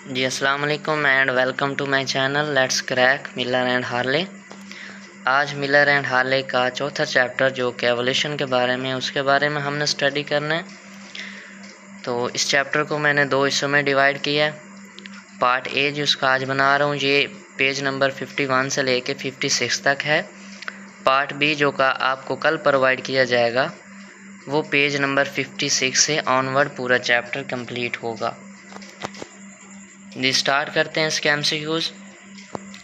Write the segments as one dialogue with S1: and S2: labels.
S1: जी अस्सलाम वालेकुम and welcome to my channel let's crack Miller and Harley. आज Miller and Harley का चौथा चैप्टर जो कि एवोल्यूशन के बारे में उसके बारे में हमने स्टडी करना है। तो इस चैप्टर को मैंने दो हिस्सों में डिवाइड किया है। पार्ट ए जिसका आज बना रहा हूँ ये पेज नंबर 51 से लेके 56 तक है। पार्ट बी जो का आपको कल प्रोवाइड किया जाएगा वो पेज नंबर 56 से ऑनवर्ड पूरा चैप्टर कंप्लीट होगा। जी स्टार्ट करते हैं इसके एमसीक्यूज।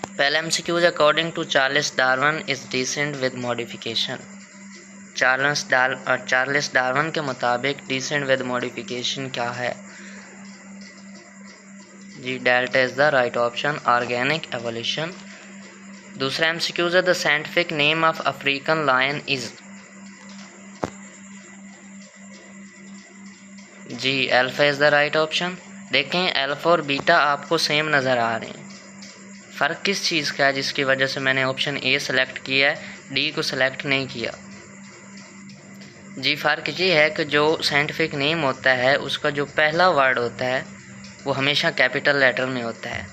S1: पहला MCQs according to Charles Darwin is descent with modification. Charles Darwin के मुताबिक डिसेंट विद मॉडिफिकेशन क्या है? जी delta is the right option, organic evolution. दूसरा एमसीक्यूज है the scientific name of African lion is. जी alpha is the right option. देखें alpha और बीटा आपको सेम नज़र आ रहे हैं, फ़र्क किस चीज़ का है जिसकी वजह से मैंने ऑप्शन ए सेलेक्ट किया है, डी को सेलेक्ट नहीं किया। जी फ़र्क ये है कि जो साइंटिफिक नेम होता है उसका जो पहला वर्ड होता है वो हमेशा कैपिटल लेटर में होता है,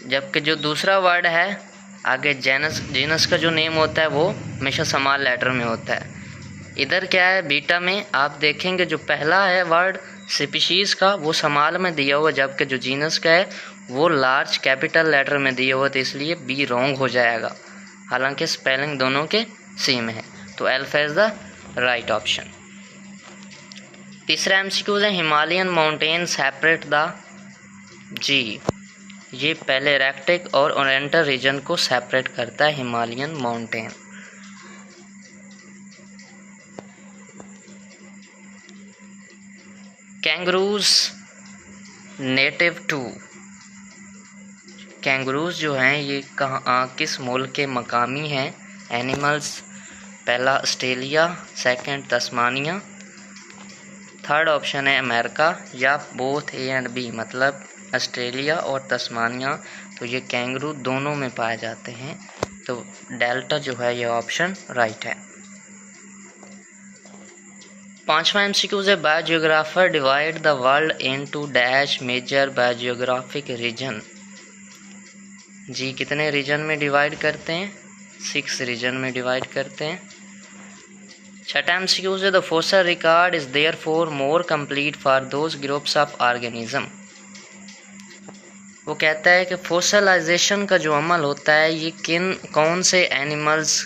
S1: जबकि जो दूसरा वर्ड है आगे जीनस का जो नेम होता है वो हमेशा स्मॉल लेटर में होता है। इधर क्या है बीटा में आप देखेंगे जो पहला है वर्ड स्पीशीज़ का वो स्मॉल में दिया हुआ, जबकि जो जीनस का है वो लार्ज कैपिटल लेटर में दिया हुआ, तो इसलिए बी रॉन्ग हो जाएगा, हालांकि स्पेलिंग दोनों के सेम है। तो alpha is the right option. तीसरा एमसीक्यू है हिमालयन माउंटेन सेपरेट द। जी ये पहले रेक्टिक और ओरिएंटल रीजन को सेपरेट करता है Himalayan mountain. Kangaroos native to. Kangaroos जो हैं ये कहाँ किस मुल्क के मकामी हैं एनिमल्स? पहला Australia, second Tasmania, third option है अमेरिका या बोथ ए एंड बी, मतलब ऑस्ट्रेलिया और तस्मानिया। तो ये कैंगरू दोनों में पाए जाते हैं, तो डेल्टा जो है ये ऑप्शन राइट है। पांचवा एमसीक्यू है biogeographer divide the world into dash major biogeographic region. जी कितने रीजन में डिवाइड करते हैं? 6 रीजन में डिवाइड करते हैं। छठा एमसीक्यू है the fossil record is therefore more complete for those groups of organism. वो कहता है कि फोसलाइजेशन का जो अमल होता है ये कौन से एनिमल्स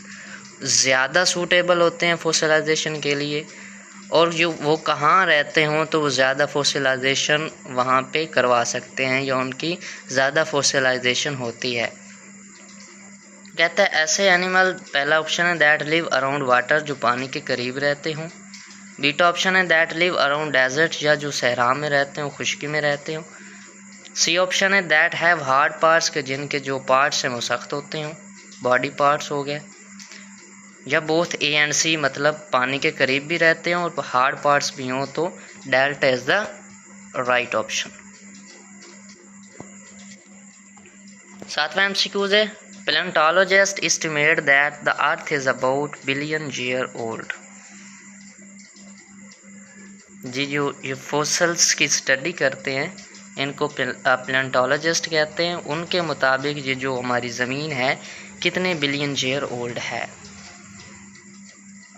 S1: ज़्यादा सूटेबल होते हैं फोसलाइजेशन के लिए, और जो वो कहाँ रहते हों तो वो ज़्यादा फोसिलाइजेशन वहाँ पे करवा सकते हैं या उनकी ज़्यादा फोसिलाइजेशन होती है। कहता है ऐसे एनिमल, पहला ऑप्शन है दैट लिव अराउंड वाटर, जो पानी के करीब रहते हों। बीटा ऑप्शन है दैट लिव अराउंड डेजर्ट, या जो सहरा में रहते हों, खुश्की में रहते हों। सी ऑप्शन है दैट हैव हार्ड पार्ट्स, के जिनके जो पार्ट्स हैं वो सख्त होते हों, बॉडी पार्ट्स हो गए। या बोथ ए एंड सी, मतलब पानी के करीब भी रहते हों और हार्ड पार्ट्स भी हों, तो delta is the right option. सातवां एमसीक्यू है palaeontologist estimate that the earth is about billion year old. जी जो ये फोसल्स की स्टडी करते हैं इनको पैलेंटोलॉजिस्ट कहते हैं। उनके मुताबिक ये जो हमारी ज़मीन है कितने बिलियन ईयर ओल्ड है।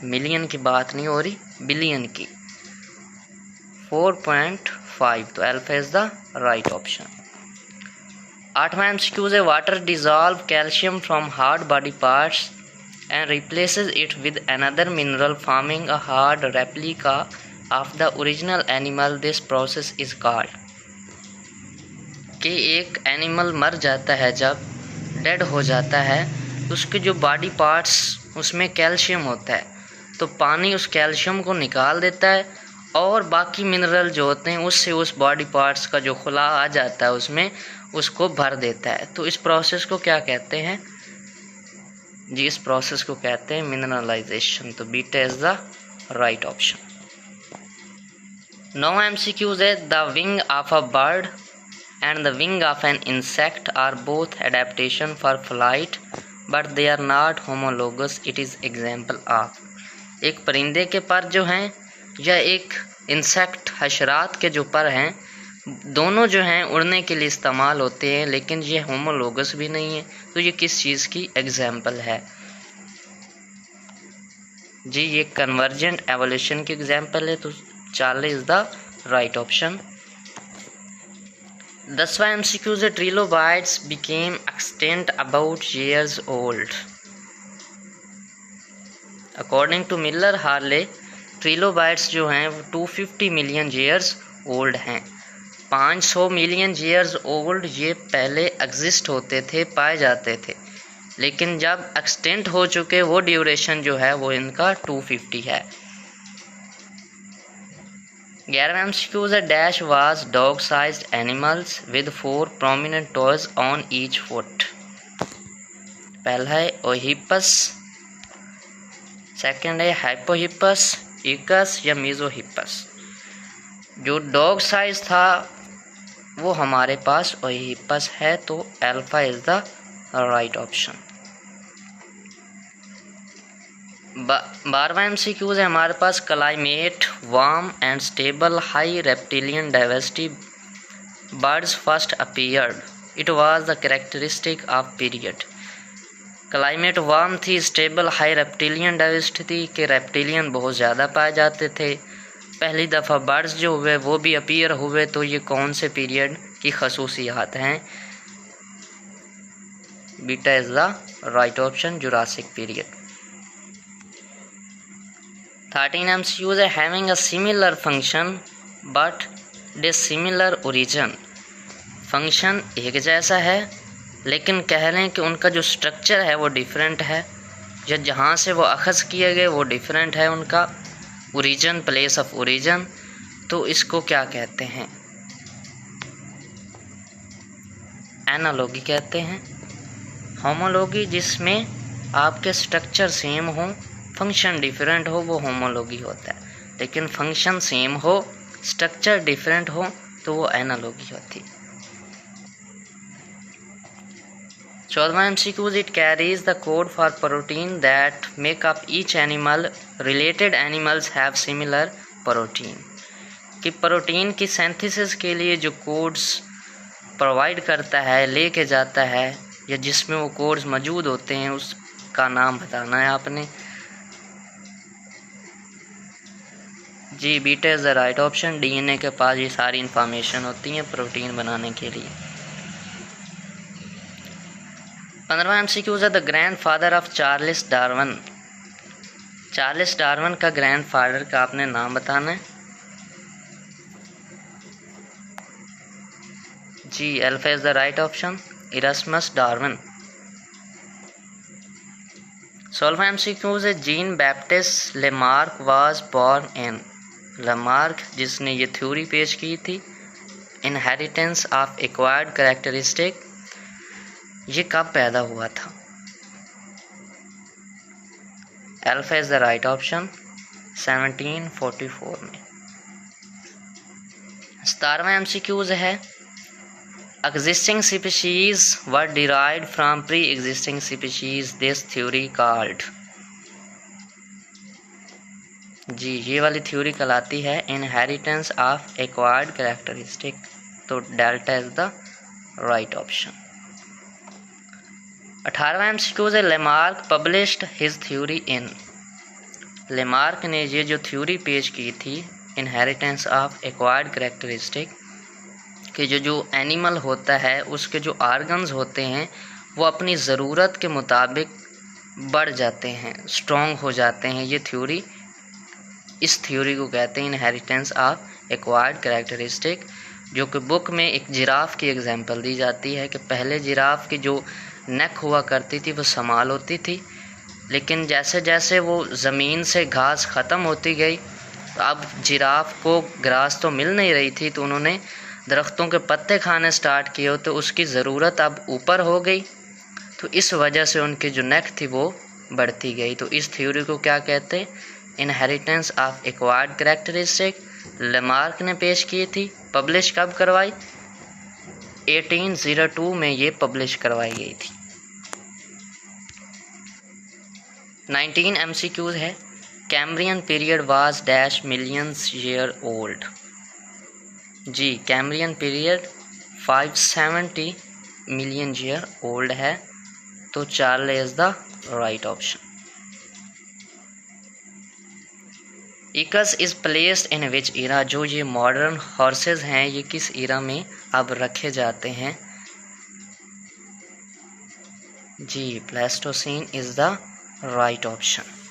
S1: मिलियन की बात नहीं हो रही, बिलियन की। 4.5, तो alpha is the right option. आठवां एमसीक्यू है water dissolve calcium from hard body parts and replaces it with another mineral forming a hard replica of the original animal, this process is called. कि एक animal मर जाता है, जब dead हो जाता है तो उसके जो बॉडी पार्ट्स उसमें कैल्शियम होता है, तो पानी उस कैल्शियम को निकाल देता है और बाकी मिनरल जो होते हैं उससे उस बॉडी पार्ट्स का जो खुला आ जाता है उसमें उसको भर देता है। तो इस प्रोसेस को क्या कहते हैं? जी इस प्रोसेस को कहते हैं मिनरलाइजेशन, तो beta is the right option. 9 MCQ है the wing of a bird and the wing of an insect are both adaptation for flight but they are not homologous, it is example of। एक परिंदे के पर जो हैं या एक insect हशरात के जो पर हैं दोनों जो हैं उड़ने के लिए इस्तेमाल होते हैं, लेकिन ये होमोलोगस भी नहीं है। तो ये किस चीज़ की एग्जाम्पल है जी? ये कन्वर्जेंट एवोल्यूशन की एग्जाम्पल है। तो Charlie is the right option. 10वां MCQ है trilobites became extinct about years old। According to Miller Harley trilobites जो हैं वो 250 मिलियन ईयर्स ओल्ड हैं। 500 मिलियन ईयर्स ओल्ड ये पहले एग्जिस्ट होते थे, पाए जाते थे, लेकिन जब एक्सटेंट हो चुके वो ड्यूरेशन जो है वो इनका 250 है। 11वां MCQ है dash was dog sized animals with 4 prominent toys on each foot. पहला है ओहिपस, सेकंड है हाइपोहिपस, इकस या मीजोहिपस। जो डॉग साइज था वो हमारे पास ओहिपस है, तो alpha is the right option. 12वां MCQ है हमारे पास climate warm and stable high reptilian diversity birds first appeared, it was the characteristic of period. Climate warm थी, स्टेबल हाई रेप्टिलियन डाइवर्सिटी के रेप्टिलियन बहुत ज़्यादा पाए जाते थे। पहली दफ़ा बर्ड्स जो हुए वो भी अपीयर हुए, तो ये कौन से पीरियड की खसूसियात हैं? Beta is the right option, Jurassic period. 13 MCQ है having a similar function but dissimilar origin. Function एक जैसा है, लेकिन कह लें कि उनका जो स्ट्रक्चर है वो डिफरेंट है, या जहाँ से वो अखज़ किए गए वो डिफरेंट है उनका ओरिजिन, प्लेस ऑफ ओरिजिन। तो इसको क्या कहते हैं? एनालॉगी कहते हैं। होमोलॉगी जिसमें आपके स्ट्रक्चर सेम हो, फंक्शन डिफरेंट हो, वो होमोलॉगी होता है। लेकिन फंक्शन सेम हो, स्ट्रक्चर डिफरेंट हो, तो वो एनालॉगी होती है। 14वां MCQ it carries the code for protein that make up each animal, related animals have similar protein. कि प्रोटीन की सिंथेसिस के लिए जो कोड्स प्रोवाइड करता है, लेके जाता है, या जिसमें वो कोड्स मौजूद होते हैं उसका नाम बताना है आपने जी। Beta is the right option. DNA के पास ये सारी इंफॉर्मेशन होती है प्रोटीन बनाने के लिए। 15वां MCQ है the grandfather of Charles Darwin. Charles Darwin का ग्रैंडफादर का आपने नाम बताना है जी। Alpha is the right option, Erasmus Darwin. 16वां MCQ है Jean Baptiste Lamarck was born in. Lamarck जिसने ये थ्योरी पेश की थी इनहेरिटेंस ऑफ एक्वायर्ड कैरेक्टरिस्टिक, ये कब पैदा हुआ था? Alpha is the right option, 1744 में। 17वां MCQ है existing species were derived from pre-existing species, this theory called। जी ये वाली थ्योरी कहलाती है इनहेरिटेंस ऑफ एक्वायर्ड कैरेक्टरिस्टिक, तो delta is the right option. 18वां MCQ है Lamarck published his theory in. Lamarck ने ये जो थ्योरी पेश की थी इनहेरिटेंस ऑफ एक्वायर्ड कैरेक्टरिस्टिक, कि जो एनिमल होता है उसके जो ऑर्गन्स होते हैं वो अपनी ज़रूरत के मुताबिक बढ़ जाते हैं, स्ट्रॉन्ग हो जाते हैं। ये थ्योरी, इस थ्योरी को कहते हैं इनहेरिटेंस ऑफ एक्वायर्ड कैरेक्टरिस्टिक, जो कि बुक में एक जिराफ की एग्जांपल दी जाती है कि पहले जिराफ की जो नेक हुआ करती थी वो समाल होती थी, लेकिन जैसे जैसे वो ज़मीन से घास ख़त्म होती गई, तो अब जिराफ को घास तो मिल नहीं रही थी, तो उन्होंने दरख्तों के पत्ते खाने स्टार्ट किए, तो उसकी ज़रूरत अब ऊपर हो गई, तो इस वजह से उनकी जो नेक थी वो बढ़ती गई। तो इस थ्योरी को क्या कहते हैं? Inheritance of acquired characteristic. Lamarck ने पेश की थी, पब्लिश कब करवाई? 1802 में ये पब्लिश करवाई गई थी। 19 MCQ है Cambrian period was dash millions year old. जी Cambrian period 570 million year old है, तो Charlie is the right option. Equus is placed in which era, जो ये मॉडर्न हॉर्सेस हैं ये किस ईरा में अब रखे जाते हैं? जी Pleistocene is the right option.